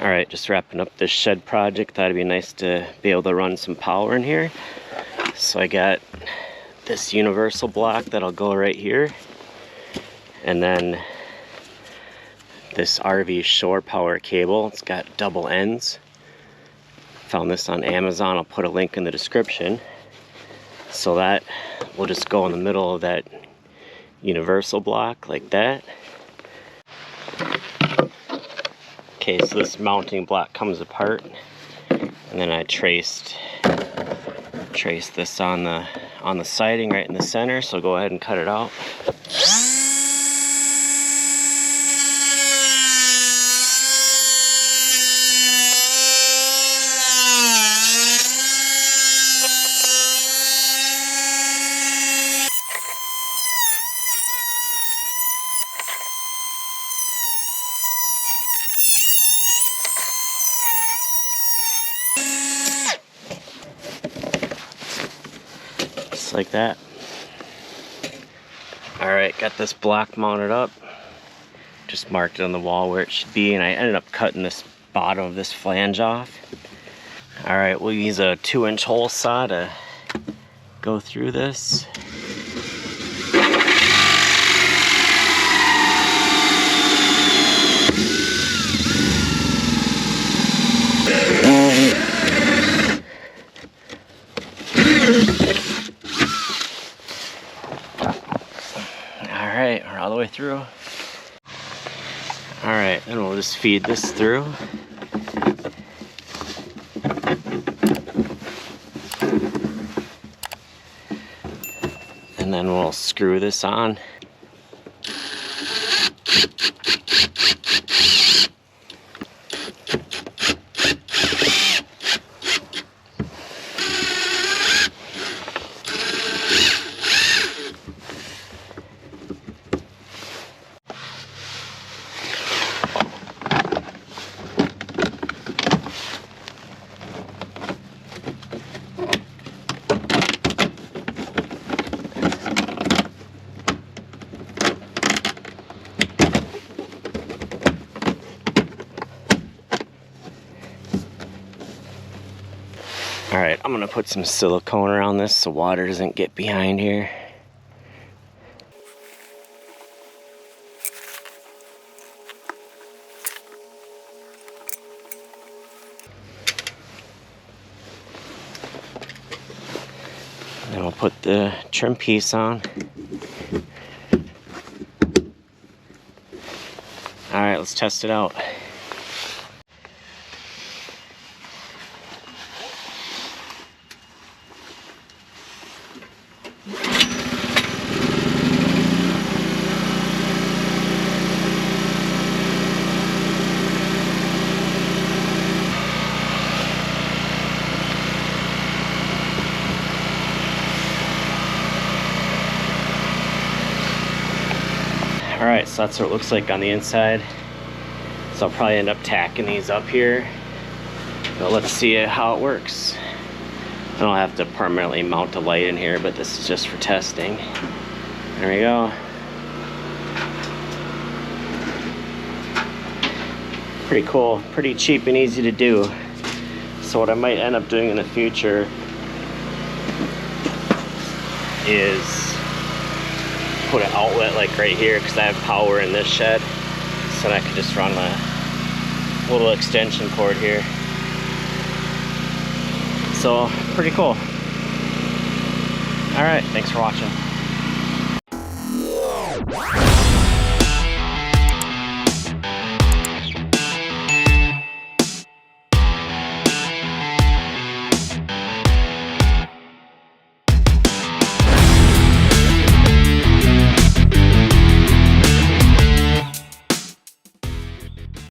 Alright, just wrapping up this shed project. Thought it'd be nice to be able to run some power in here. So I got this universal block that'll go right here. And then this RV shore power cable. It's got double ends. Found this on Amazon. I'll put a link in the description. So that will just go in the middle of that universal block like that. Okay, so this mounting block comes apart, and then I traced this on the siding right in the center. So go ahead and cut it out. Just like that. Alright, got this block mounted up. Just marked it on the wall where it should be, and I ended up cutting this bottom of this flange off. Alright, we'll use a 2-inch hole saw to go through this. Alright, we're all the way through. Alright, then we'll just feed this through. And then we'll screw this on. Alright, I'm gonna put some silicone around this so water doesn't get behind here. And then we'll put the trim piece on. Alright, let's test it out. Alright, so that's what it looks like on the inside. So I'll probably end up tacking these up here. But let's see how it works. I don't have to permanently mount a light in here, but this is just for testing. There we go. Pretty cool, pretty cheap and easy to do. So what I might end up doing in the future is put an outlet like right here, because I have power in this shed, so I can just run a little extension cord here. So pretty cool. Alright, thanks for watching.